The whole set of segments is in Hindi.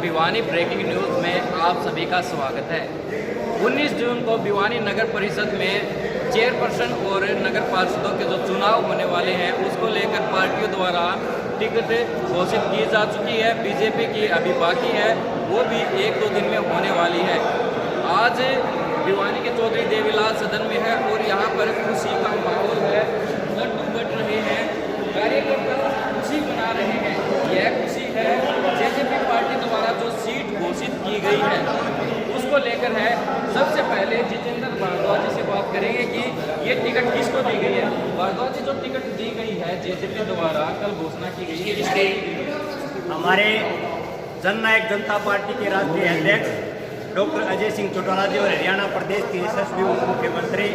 भिवानी ब्रेकिंग न्यूज़ में आप सभी का स्वागत है। 19 जून को भिवानी नगर परिषद में चेयरपर्सन और नगर पार्षदों के जो चुनाव होने वाले हैं उसको लेकर पार्टियों द्वारा टिकट घोषित की जा चुकी है। बीजेपी की अभी बाकी है, वो भी 1-2 दिन में होने वाली है। आज भिवानी के चौधरी देवीलाल सदन में है और यहाँ पर खुशी का माहौल है, लड्डू बट रहे हैं, कार्यकर्ता खुशी मना रहे हैं। यह खुशी है जेजेपी पार्टी द्वारा जो सीट घोषित की गई है उसको लेकर है। सबसे पहले जितेंद्र भारद्वाज जी से बात करेंगे कि ये टिकट किसको दी गई है। भारद्वाज जी, जो टिकट दी गई है जेजेपी द्वारा कल घोषणा की गई है, हमारे जननायक जनता पार्टी के राष्ट्रीय अध्यक्ष डॉक्टर अजय सिंह चौटाला जी और हरियाणा प्रदेश के यशस्वी उप मुख्यमंत्री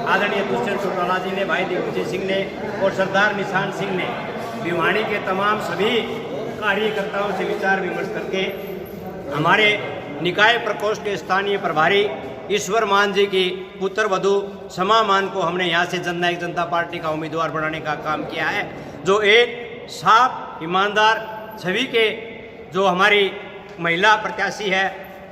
आदरणीय दुष्यंत चौटाला जी ने, भाई दिग्विजय सिंह ने और सरदार निशान सिंह ने भिवानी के तमाम सभी कार्यकर्ताओं से विचार विमर्श करके हमारे निकाय प्रकोष्ठ के स्थानीय प्रभारी ईश्वर मान जी की पुत्र वधू समा मान को हमने यहाँ से जननायक जनता पार्टी का उम्मीदवार बनाने का काम किया है, जो एक साफ ईमानदार छवि के जो हमारी महिला प्रत्याशी है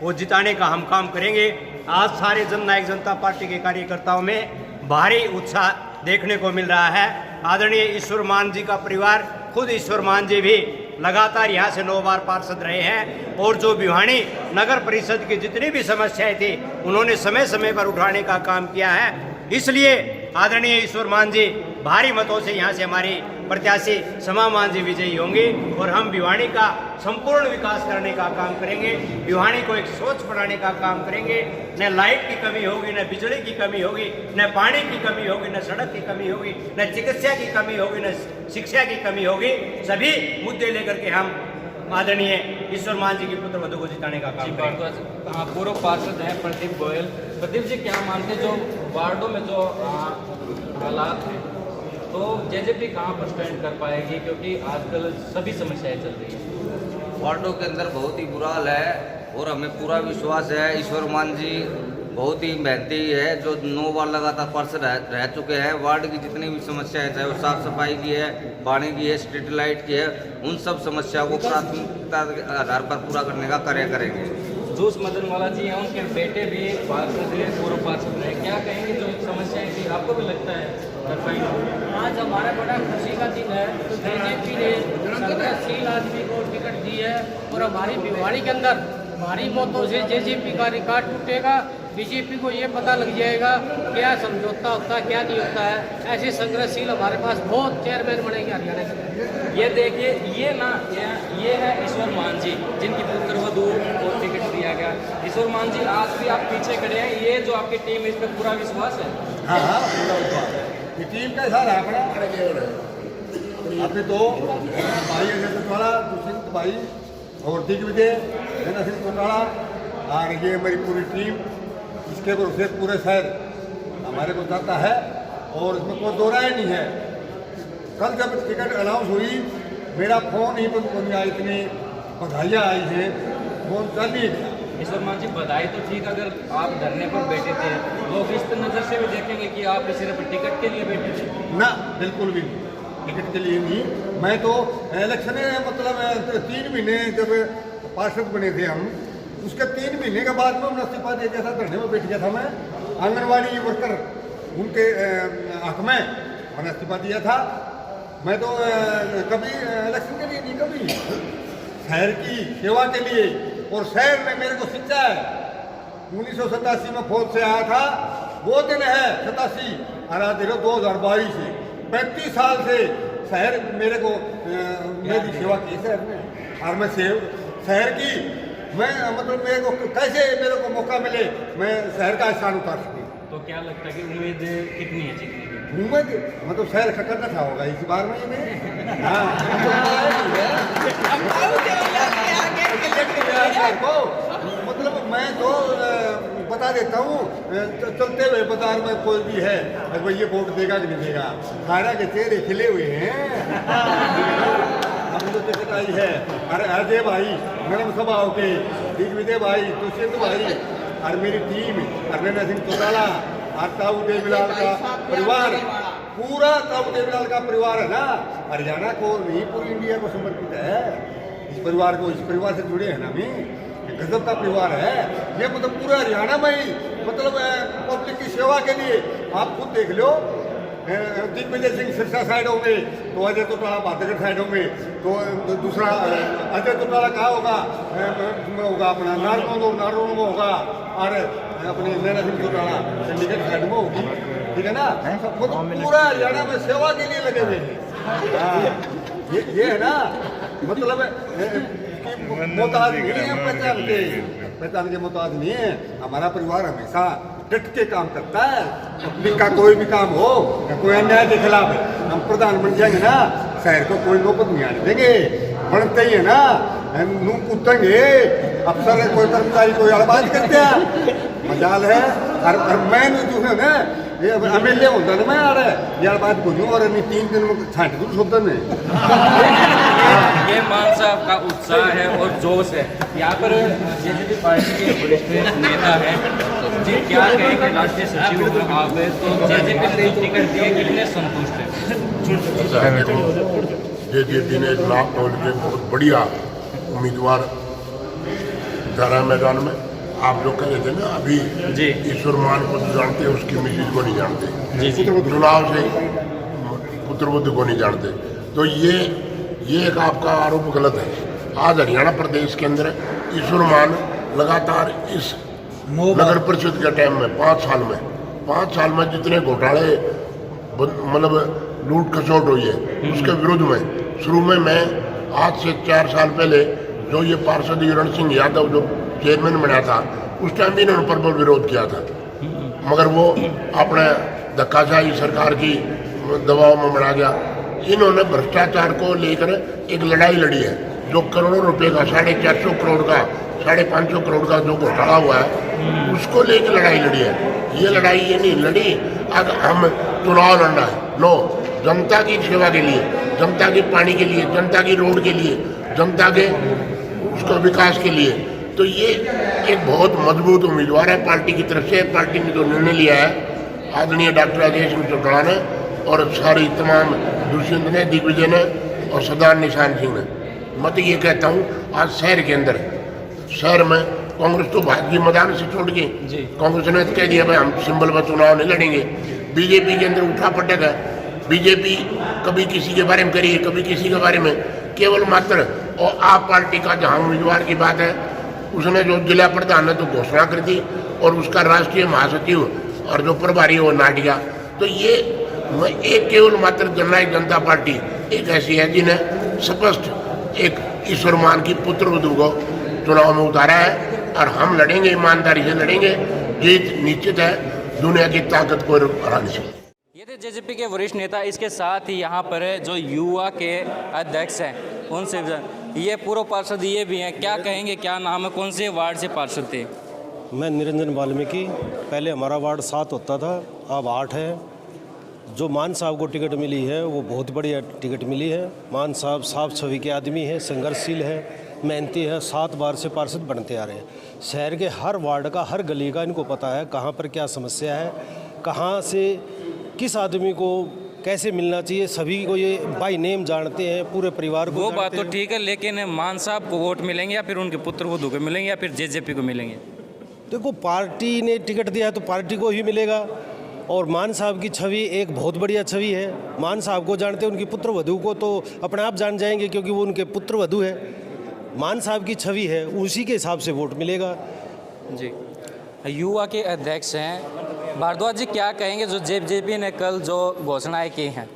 वो जिताने का हम काम करेंगे। आज सारे जननायक जनता पार्टी के कार्यकर्ताओं में भारी उत्साह देखने को मिल रहा है। आदरणीय ईश्वर मान जी का परिवार, खुद ईश्वर मान जी भी लगातार यहाँ से 9 बार पार्षद रहे हैं और जो भिवानी नगर परिषद की जितनी भी समस्याएं थी उन्होंने समय समय पर उठाने का काम किया है। इसलिए आदरणीय ईश्वर मान जी भारी मतों से यहाँ से हमारी प्रत्याशी समा मान जी विजयी होंगे और हम भिवानी का संपूर्ण विकास करने का काम करेंगे। भिवानी को एक स्वच्छ बनाने का काम करेंगे। न लाइट की कमी होगी, न बिजली की कमी होगी, न पानी की कमी होगी, न सड़क की कमी होगी, न चिकित्सा की कमी होगी, न शिक्षा की कमी होगी। सभी मुद्दे लेकर के हम आदरणीय ईश्वर मान जी की पुत्र वधू को जिताने का काम करेंगे। पूर्व पार्षद हैं प्रदीप गोयल। प्रदीप जी, क्या मानते हैं जो वार्डों में जो हालात हैं तो जेजेपी कहाँ पर स्टैंड कर पाएगी, क्योंकि आजकल सभी समस्याएं चल रही हैं। वार्डों के अंदर बहुत ही बुरा हाल है और हमें पूरा विश्वास है ईश्वर मान जी बहुत ही मेहनती है, जो 9 बार लगातार पार्षद रह चुके हैं। वार्ड की जितनी भी समस्याएं चाहे वो साफ सफाई की है, पानी की है, स्ट्रीट लाइट की है, उन सब समस्याओं को प्राथमिकता के आधार पर पूरा करने का कार्य करेंगे। जूस मदन वाला जी हैं, उनके बेटे भी पूर्व पार्षद रहे। क्या कहेंगे, जो समस्याएं थी आपको भी लगता है आज हमारा बड़ा खुशी का दिन है। तो जेजेपी ने संघर्षशील आदमी को टिकट दी है और हमारी भिवानी के अंदर भारी मतों से जेजेपी का रिकॉर्ड टूटेगा। बीजेपी को ये पता लग जाएगा क्या समझौता होता है, क्या नहीं होता है। ऐसे संघर्षशील हमारे पास बहुत चेयरमैन बनेंगे हरियाणा के। ये देखिए, ये है ईश्वर मान जी, जिनकी पुत्र वधू को टिकट दिया गया। ईश्वर मान जी, आज भी आप पीछे खड़े हैं, ये जो आपकी टीम है इस पर पूरा विश्वास है? हाँ, पूरा विश्वास है। ये टीम का सारा आंकड़ा अभी तो भाई अजय चौटाला, दुष्यंत भाई और दिग्विजय सिंह चौटाला और ये मेरी पूरी टीम, इसके भरोसे पूरे शहर हमारे को चाहता है और इसमें कोई दो राय नहीं है। कल जब टिकट अनाउंस हुई मेरा फोन ही पर नहीं आया, इतनी बधाइयाँ आई हैं, फोन चल ही गया। ईश्वर मान जी, बधाई तो ठीक, अगर आप धरने पर बैठे थे लोग इस नज़र से भी देखेंगे कि आप सिर्फ टिकट के लिए बैठे थे। ना, बिल्कुल भी नहीं, टिकट के लिए नहीं। मैं तो इलेक्शन मतलब 3 महीने जब पार्षद बने थे हम, उसके 3 महीने के बाद में उन्हें इस्तीफा दे दिया था, धरने में बैठ गया था मैं। आंगनवाड़ी वर्कर उनके हक में मैंने इस्तीफा दिया था। मैं तो कभी इलेक्शन के लिए नहीं, कभी शहर की सेवा के लिए, और शहर ने मेरे को शिक्षा है। 1987 में फौज से आया था, वो दिन है 87 और आज देखो 2022 से 35 साल से शहर मेरे को मेरी सेवा की शहर में। और मैं शहर की मैं मतलब मेरे को कैसे मेरे को मौका मिले मैं शहर का स्थान उतार सकूँ। तो क्या लगता है कि उम्मीद कितनी है जीतने की? उम्मीद मतलब शहर खतरना था होगा इस बार में ये। हाँ, मतलब मैं तो बता देता हूँ, चलते हुए बाजार में कोई भी है भाई ये वोट देगा कि नहीं देगा, सारा के चेहरे खिले हुए हैं। हम तो टिकट आई है, अरे अजय भाई मैडम सभा के, दिग्विजय भाई, दुष्यंत भाई और मेरी टीम, अरविंद सिंह चौटाला और ताऊ देवीलाल का परिवार, पूरा ताऊ देवीलाल का परिवार है ना, हरियाणा को नहीं पूरी इंडिया को समर्पित है। इस परिवार को, इस परिवार से जुड़े हैं ना हम, गजब का परिवार है ये। मतलब पूरा हरियाणा में ही मतलब पब्लिक की सेवा के लिए आप खुद देख लो। दिग्विजय सिंह सिरसा साइड होंगे तो अजय तोटाला भातगढ़ साइड होंगे, तो दूसरा अजय तोटाला कहाँ होगा, अपना नारनौल में होगा, और अपने नैना सिंह तोटाला चंडीगढ़ साइड में होगी, ठीक है ना। पूरा हरियाणा में सेवा के लिए लगे हुए हैं। ये है ना, मतलब मोहताज नहीं है, पहचान के मोहताज नहीं है। हमारा परिवार हमेशा डट के काम करता है। पब्लिक का कोई भी काम हो, कोई अन्याय के खिलाफ हम प्रधान बन जाएंगे ना, शहर को कोई नौबत नहीं आने देंगे। बनते ही है ना, नू कूदेंगे अफसर कोई कर्मचारी कोई अड़बाज करते हैं, मजाल है। और मैं जो है ना ये एमएलए होता ना, मैं आ रहा है यार बात बोलूँ और 3 दिन में छाट दूँ शब्द में। ये मान साहब का उत्साह है और जोश है। यहाँ पर जेजेपी पार्टी के वरिष्ठ नेता हैं जी, क्या कहेंगे राष्ट्रीय सचिव हो आप, तो जेजेपी ने जो टिकट दिए कितने संतुष्ट हैं? जेजेपी ने लाभ तोड़ के बहुत बढ़िया उम्मीदवार धरा मैदान में। आप जो कह रहे थे ना अभी जी, ईश्वर मान को जो जानते हैं उसकी मिसेज को नहीं जानते, जी जी, चुनाव से पुत्रवधु को नहीं जानते, तो ये एक आपका आरोप गलत है। आज हरियाणा प्रदेश के अंदर ईश्वर मान लगातार इस नगर परिषद के टाइम में 5 साल में जितने घोटाले मतलब लूट खसोट हुई है उसके विरुद्ध में शुरू में मैं आज से 4 साल पहले जो ये पार्षद हिरण सिंह यादव जो चेयरमैन बना था उस टाइम भी इन्होंने प्रबल विरोध किया था, मगर वो अपने धक्काशाही सरकार की दबाव में बना गया। इन्होंने भ्रष्टाचार को लेकर एक लड़ाई लड़ी है, जो करोड़ों रुपए का 450 करोड़ का 550 करोड़ का जो घोटाला हुआ है उसको लेकर लड़ाई लड़ी है। ये लड़ाई ये नहीं लड़ी अगर हम चुनाव लड़ना है, नो, जनता की सेवा के लिए, जनता के पानी के लिए, जनता की रोड के लिए, जनता के उसको विकास के लिए। तो ये एक बहुत मजबूत उम्मीदवार है पार्टी की तरफ से। पार्टी ने जो निर्णय लिया है आदरणीय डॉक्टर अजय सिंह चौटाला ने और सारी तमाम दुष्यंत ने, दिग्विजय ने और सरदार निशान सिंह ने, मैं तो ये कहता हूँ आज शहर में कांग्रेस तो भाजपा मैदान से छोड़ के कांग्रेस ने कह दिया भाई हम सिंबल में चुनाव नहीं लड़ेंगे। बीजेपी के अंदर उठा पटक है, बीजेपी कभी किसी के बारे में करी है, कभी किसी के बारे में, केवल मात्र और आप पार्टी का जहाँ उम्मीदवार की बात है उसने जो जिला प्रधान ने तो घोषणा कर दी और उसका राष्ट्रीय महासचिव और जो प्रभारी वो नाट गया। तो ये एक केवल मात्र जननायक जनता पार्टी एक ऐसी है जिन्हें स्पष्ट एक ईश्वर मान की पुत्रवधु को चुनाव में उतारा है और हम लड़ेंगे, ईमानदारी से लड़ेंगे, जीत निश्चित है, दुनिया की ताकत को हराने से। ये थे जेजेपी के वरिष्ठ नेता। इसके साथ ही यहाँ पर जो युवा के अध्यक्ष हैं उनसे ये पूर्व पार्षद ये भी हैं, क्या कहेंगे, क्या नाम है, कौन से वार्ड से पार्षद थे? मैं निरंजन वाल्मीकि, पहले हमारा वार्ड 7 होता था, अब 8 है। जो मान साहब को टिकट मिली है वो बहुत बढ़िया टिकट मिली है। मान साहब साफ छवि के आदमी है, संघर्षशील है, मेहनती है, 7 बार से पार्षद बनते आ रहे हैं। शहर के हर वार्ड का, हर गली का इनको पता है कहाँ पर क्या समस्या है, कहाँ से किस आदमी को कैसे मिलना चाहिए, सभी को ये बाय नेम जानते हैं, पूरे परिवार को। वो बात तो ठीक है, लेकिन मान साहब को वोट मिलेंगे या फिर उनके पुत्रवधु को मिलेंगे या फिर जेजेपी को मिलेंगे? देखो, पार्टी ने टिकट दिया है तो पार्टी को ही मिलेगा। और मान साहब की छवि एक बहुत बढ़िया छवि है। मान साहब को जानते हैं, उनकी पुत्रवधु को तो अपने आप जान जाएंगे क्योंकि वो उनके पुत्रवधु है। मान साहब की छवि है, उसी के हिसाब से वोट मिलेगा। जी, युवा के अध्यक्ष हैं भारद्वाज जी, क्या कहेंगे जो जेजेपी ने कल जो घोषणाएं की हैं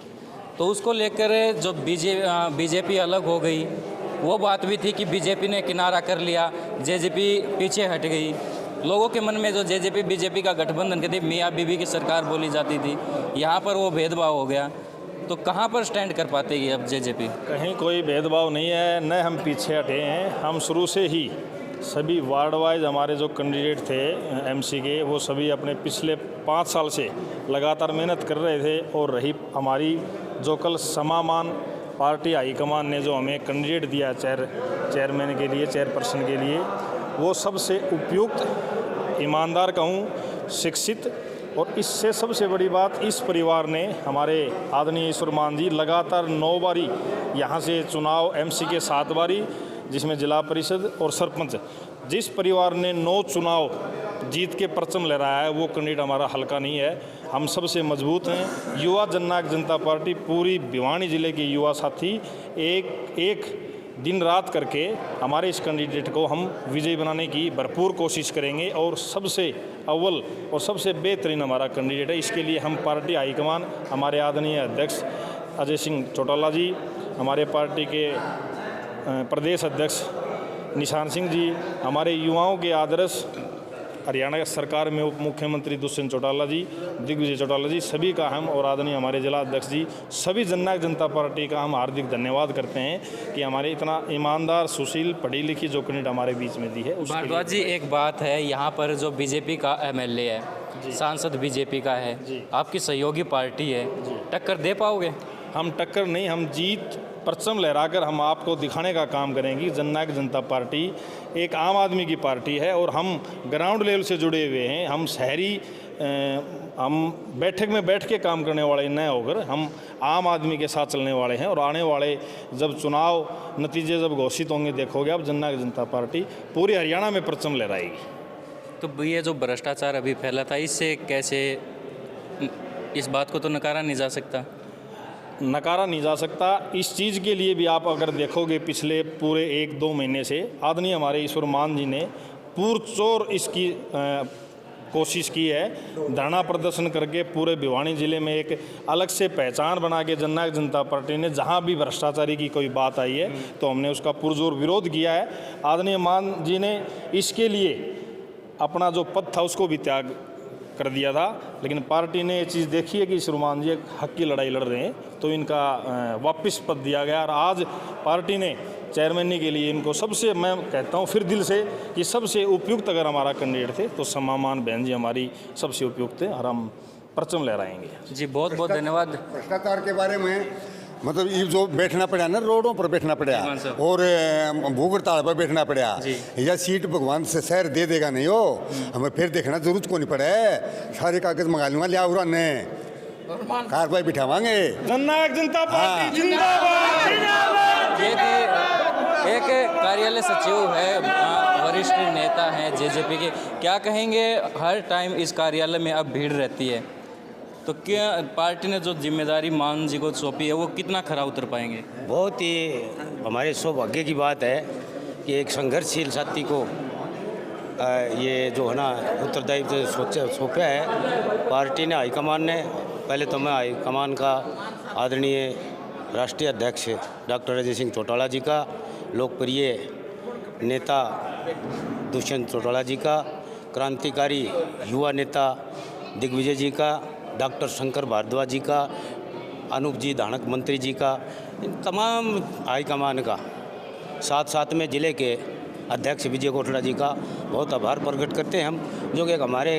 तो उसको लेकर जो बीजेपी अलग हो गई, वो बात भी थी कि बीजेपी ने किनारा कर लिया, जेजेपी पीछे हट गई। लोगों के मन में जो जेजेपी बीजेपी का गठबंधन कहती मियाँ बीबी की सरकार बोली जाती थी, यहाँ पर वो भेदभाव हो गया। तो कहाँ पर स्टैंड कर पातेगी अब जेजेपी? कहीं कोई भेदभाव नहीं है, न हम पीछे हटे हैं। हम शुरू से ही सभी वार्ड वाइज हमारे जो कैंडिडेट थे एमसी के, वो सभी अपने पिछले 5 साल से लगातार मेहनत कर रहे थे। और रही हमारी जो कल समामान पार्टी हाईकमान ने जो हमें कैंडिडेट दिया चेयरमैन के लिए, चेयरपर्सन के लिए, वो सबसे उपयुक्त, ईमानदार कहूँ, शिक्षित। और इससे सबसे बड़ी बात, इस परिवार ने, हमारे आदरणीय ईश्वर मान जी लगातार 9 बारी यहाँ से चुनाव, एमसी के 7 बारी, जिसमें जिला परिषद और सरपंच। जिस परिवार ने 9 चुनाव जीत के परचम लहराया है वो कैंडिडेट हमारा हल्का नहीं है, हम सबसे मजबूत हैं। युवा जननायक जनता पार्टी पूरी भिवानी जिले के युवा साथी एक दिन रात करके हमारे इस कैंडिडेट को हम विजयी बनाने की भरपूर कोशिश करेंगे और सबसे अव्वल और सबसे बेहतरीन हमारा कैंडिडेट है। इसके लिए हम पार्टी हाईकमान, हमारे आदरणीय अध्यक्ष अजय सिंह चौटाला जी, हमारे पार्टी के प्रदेश अध्यक्ष निशान सिंह जी, हमारे युवाओं के आदर्श हरियाणा सरकार में उप मुख्यमंत्री दुष्यंत चौटाला जी, दिग्विजय चौटाला जी, सभी का हम और आदरणीय हमारे जिला अध्यक्ष जी, सभी जननायक जनता पार्टी का हम हार्दिक धन्यवाद करते हैं कि हमारे इतना ईमानदार, सुशील, पढ़ी लिखी जो कैंडिडेट हमारे बीच में दी है। भारद्वाज जी, एक बात है, यहाँ पर जो बीजेपी का एमएलए है, सांसद बीजेपी का है, आपकी सहयोगी पार्टी है, टक्कर दे पाओगे? हम टक्कर नहीं, हम जीत परचम लहराकर हम आपको दिखाने का काम करेंगे। जननायक जनता पार्टी एक आम आदमी की पार्टी है और हम ग्राउंड लेवल से जुड़े हुए हैं। हम शहरी हम बैठक में बैठ के काम करने वाले न होकर हम आम आदमी के साथ चलने वाले हैं और आने वाले जब चुनाव नतीजे जब घोषित होंगे देखोगे अब जननायक जनता पार्टी पूरी हरियाणा में परचम लहराएगी। तो ये जो भ्रष्टाचार अभी फैला था, इससे कैसे, इस बात को तो नकारा नहीं जा सकता? नकारा नहीं जा सकता। इस चीज़ के लिए भी आप अगर देखोगे पिछले पूरे 1-2 महीने से आदरणीय हमारे ईश्वर मान जी ने पुरजोर इसकी कोशिश की है। धरना प्रदर्शन करके पूरे भिवानी ज़िले में एक अलग से पहचान बना के जननायक जनता पार्टी ने जहां भी भ्रष्टाचारी की कोई बात आई है तो हमने उसका पुरजोर विरोध किया है। आदरणीय मान जी ने इसके लिए अपना जो पद था उसको भी त्याग कर दिया था, लेकिन पार्टी ने ये चीज़ देखी है कि श्रीमान जी एक हक की लड़ाई लड़ रहे हैं तो इनका वापस पद दिया गया और आज पार्टी ने चेयरमैनी के लिए इनको सबसे, मैं कहता हूँ फिर दिल से कि सबसे उपयुक्त अगर हमारा कैंडिडेट थे तो समामान बहन जी हमारी सबसे उपयुक्त थे और हम परचम लहराएंगे। जी बहुत बहुत धन्यवाद। भ्रष्टाचार के बारे में मतलब ये जो बैठना पड़ा ना, रोडों पर बैठना पड़ा और भूख हड़ताल पर बैठना पड़ा, या सीट भगवान से शहर दे देगा नहीं हो, हमें फिर देखना जरूरत को नहीं पड़े, सारे कागज मंगा लूंगा, लिया हुआ ने कार्रवाई बिठावांगे। जननायक जनता पार्टी जिंदाबाद। ये थी एक कार्यालय सचिव है, वरिष्ठ नेता हैं जेजेपी के, क्या कहेंगे? हर टाइम इस कार्यालय में अब भीड़ रहती है, तो क्या पार्टी ने जो जिम्मेदारी मान जी को सौंपी है वो कितना खरा उतर पाएंगे? बहुत ही हमारे सौभाग्य की बात है कि एक संघर्षशील साथी को ये जो है ना उत्तरदायित्व सौंपा है पार्टी ने, हाईकमान ने। पहले तो मैं हाईकमान का आदरणीय राष्ट्रीय अध्यक्ष डॉक्टर अजय सिंह चौटाला जी का, लोकप्रिय नेता दुष्यंत चौटाला जी का, क्रांतिकारी युवा नेता दिग्विजय जी का, डॉक्टर शंकर भारद्वाज जी का, अनूप जी धानक मंत्री जी का, इन तमाम हाईकमान का, साथ में ज़िले के अध्यक्ष विजय कोटला जी का बहुत आभार प्रकट करते हैं हम, जो कि हमारे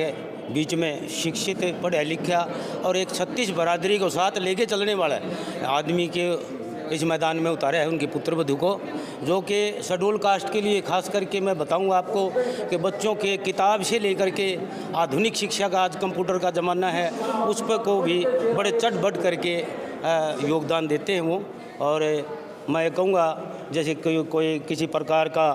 बीच में शिक्षित, पढ़ा लिखा और एक 36 बरादरी को साथ लेके चलने वाला आदमी के इस मैदान में उतारे हैं उनके पुत्रवधू को, जो कि शेड्यूल कास्ट के लिए खास करके मैं बताऊंगा आपको कि बच्चों के किताब से लेकर के आधुनिक शिक्षा का, आज कंप्यूटर का ज़माना है, उस पर को भी बड़े चट बढ़ करके योगदान देते हैं वो। और मैं कहूँगा जैसे कोई किसी प्रकार का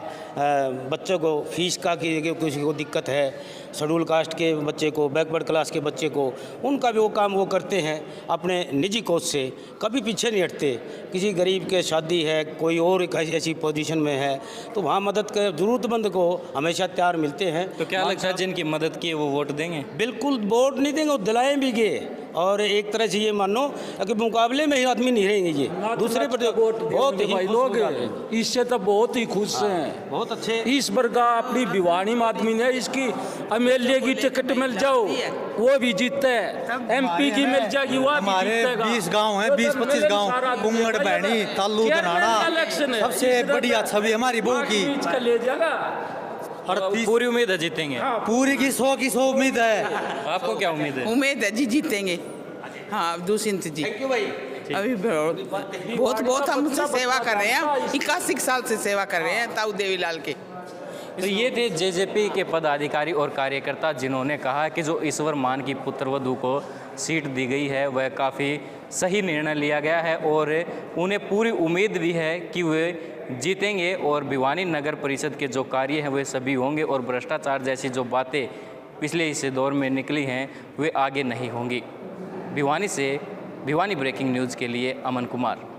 बच्चों को फीस का किसी को दिक्कत है, शेड्यूल कास्ट के बच्चे को, बैकवर्ड क्लास के बच्चे को, उनका भी वो काम वो करते हैं अपने निजी कोष से, कभी पीछे नहीं हटते। किसी गरीब के शादी है, कोई और ऐसी पोजीशन में है तो वहाँ मदद कर ज़रूरतमंद को हमेशा तैयार मिलते हैं। तो क्या लगता है जिनकी मदद की वो वोट देंगे? बिल्कुल वोट नहीं देंगे, वो दिलाएँ भी गए। और एक तरह से ये मानो कि मुकाबले में ही आदमी नहीं रहेंगे, ये दूसरे पर बहुत ही लोग इससे तो बहुत ही खुश हैं, बहुत अच्छे। इस बार का अपनी भिवानी में आदमी ने इसकी एमएलए की टिकट मिल जाओ वो भी जीतते हैं, एमपी की मिल जाएगी वो हमारे 20 गांव हैं, 20-25 गांव, कुंगड़ बैणी, तालू दनाड़ा, सबसे बढ़िया छवि हमारी बहू की ले जाएगा। पूरी उम्मीद है जीतेंगे? पूरी की 100 की 100 उम्मीद है। आपको क्या उम्मीद है? उम्मीद है जी जीतेंगे। हाँ दुष्यंत जी अभी बहुत हम उनसे सेवा कर रहे हैं, 81 साल से सेवा कर रहे हैं ताऊ देवीलाल के। तो ये थे जेजेपी के पदाधिकारी और कार्यकर्ता जिन्होंने कहा कि जो ईश्वर मान की पुत्रवधू को सीट दी गई है वह काफ़ी सही निर्णय लिया गया है और उन्हें पूरी उम्मीद भी है कि वे जीतेंगे और भिवानी नगर परिषद के जो कार्य हैं वे सभी होंगे और भ्रष्टाचार जैसी जो बातें पिछले इस दौर में निकली हैं वे आगे नहीं होंगी। भिवानी से भिवानी ब्रेकिंग न्यूज़ के लिए अमन कुमार।